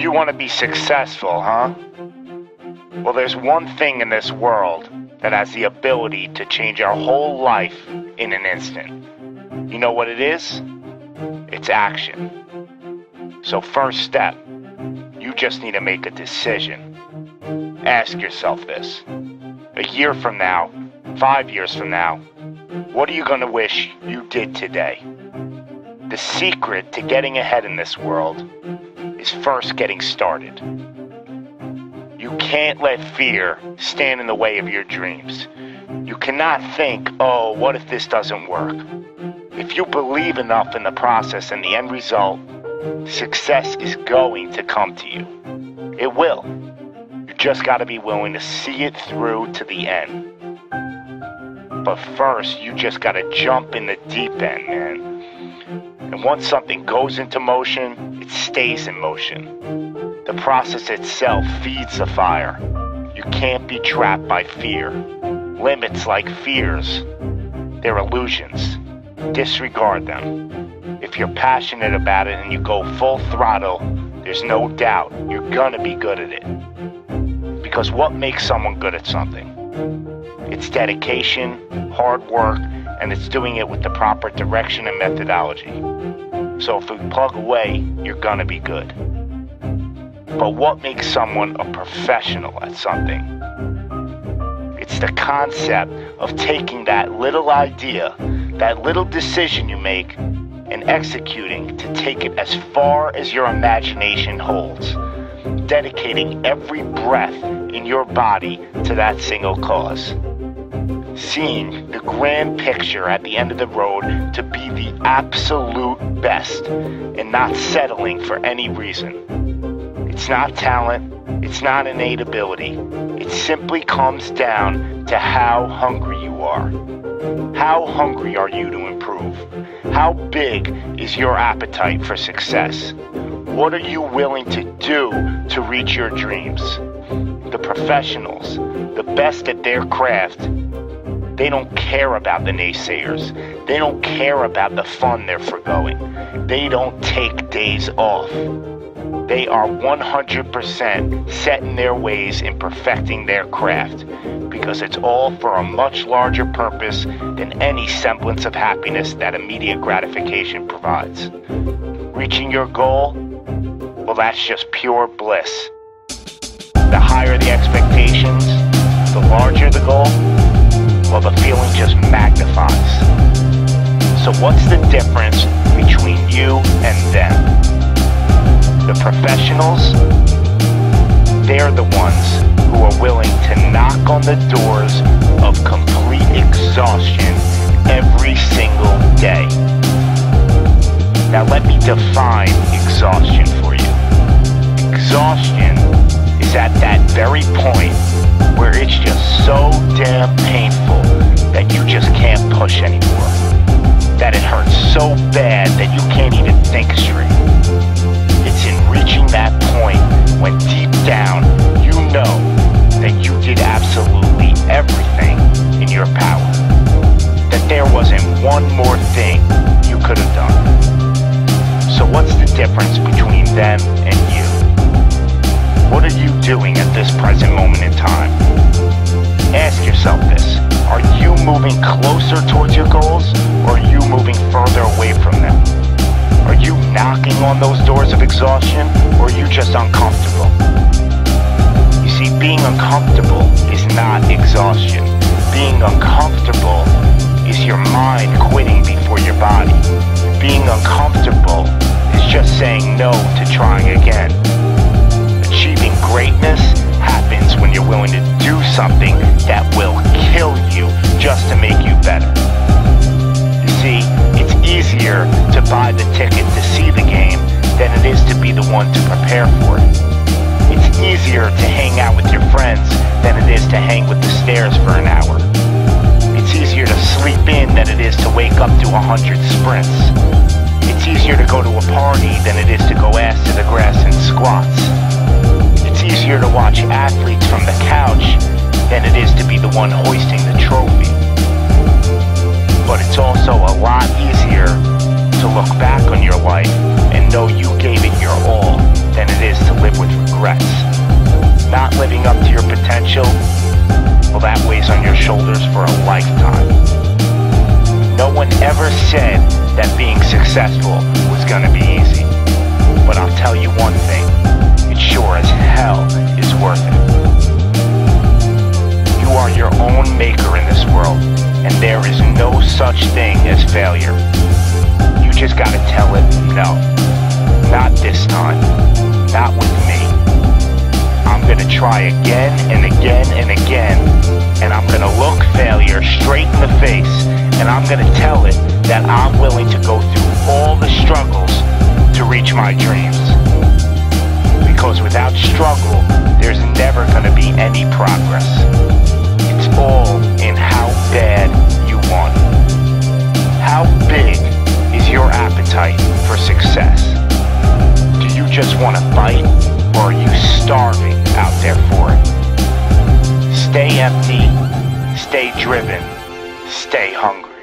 You want to be successful, huh? Well, there's one thing in this world that has the ability to change our whole life in an instant. You know what it is? It's action. So first step, you just need to make a decision. Ask yourself this. A year from now, 5 years from now, what are you going to wish you did today? The secret to getting ahead in this world is first getting started. You can't let fear stand in the way of your dreams. You cannot think, oh, what if this doesn't work? If you believe enough in the process and the end result, success is going to come to you. It will. You just got to be willing to see it through to the end. But first, you just got to jump in the deep end, man. And once something goes into motion, it stays in motion. The process itself feeds the fire. You can't be trapped by fear. Limits like fears, they're illusions. Disregard them. If you're passionate about it and you go full throttle, there's no doubt you're gonna be good at it. Because what makes someone good at something? It's dedication, hard work, and it's doing it with the proper direction and methodology. So if we plug away, you're gonna be good. But what makes someone a professional at something? It's the concept of taking that little idea, that little decision you make, and executing to take it as far as your imagination holds, dedicating every breath in your body to that single cause. Seeing the grand picture at the end of the road to be the absolute best and not settling for any reason. It's not talent, it's not innate ability. It simply comes down to how hungry you are. How hungry are you to improve? How big is your appetite for success? What are you willing to do to reach your dreams? The professionals, the best at their craft, they don't care about the naysayers. They don't care about the fun they're forgoing. They don't take days off. They are 100% set in their ways in perfecting their craft because it's all for a much larger purpose than any semblance of happiness that immediate gratification provides. Reaching your goal, well, that's just pure bliss. The higher the expectations, the larger the goal, well, the feeling just magnifies. So what's the difference between you and them? The professionals, they're the ones who are willing to knock on the doors of complete exhaustion every single day. Now let me define exhaustion for you. Exhaustion is at that very point where it's just so damn painful that you just can't push anymore. That it hurts so bad that you can't even think straight. It's in reaching that point when deep down you know that you did absolutely everything in your power. That there wasn't one more thing you could have done. So what's the difference between them and you? What are you doing at this present moment in time? Ask yourself this. Are you moving closer towards your goals, or are you moving further away from them? Are you knocking on those doors of exhaustion, or are you just uncomfortable? You see, being uncomfortable is not exhaustion. Being uncomfortable is your mind quitting before your body. Being uncomfortable is just saying no to trying again. Achieving greatness happens when you're willing to do something that will kill you just to make you better. You see, it's easier to buy the ticket to see the game than it is to be the one to prepare for it. It's easier to hang out with your friends than it is to hang with the stairs for an hour. It's easier to sleep in than it is to wake up to 100 sprints. It's easier to go to a party than it is to go ass to the grass and squats. It's easier to watch athletes from the couch than it is to be the one hoisting the trophy. But it's also a lot easier to look back on your life and know you gave it your all than it is to live with regrets. Not living up to your potential, well, that weighs on your shoulders for a lifetime. No one ever said that being successful was gonna be easy. But I'll tell you one thing, it sure as hell is worth it. You are your own maker in this world, and there is no such thing as failure. You just gotta tell it, no, not this time, not with me. I'm gonna try again and again and again, and I'm gonna look failure straight in the face, and I'm gonna tell it that I'm willing to go through all the struggles to reach my dreams. Because without struggle, there's never gonna be any progress. It's all in how bad you want it. How big is your appetite for success? Do you just want to fight, or are you starving out there for it? Stay empty, stay driven, stay hungry.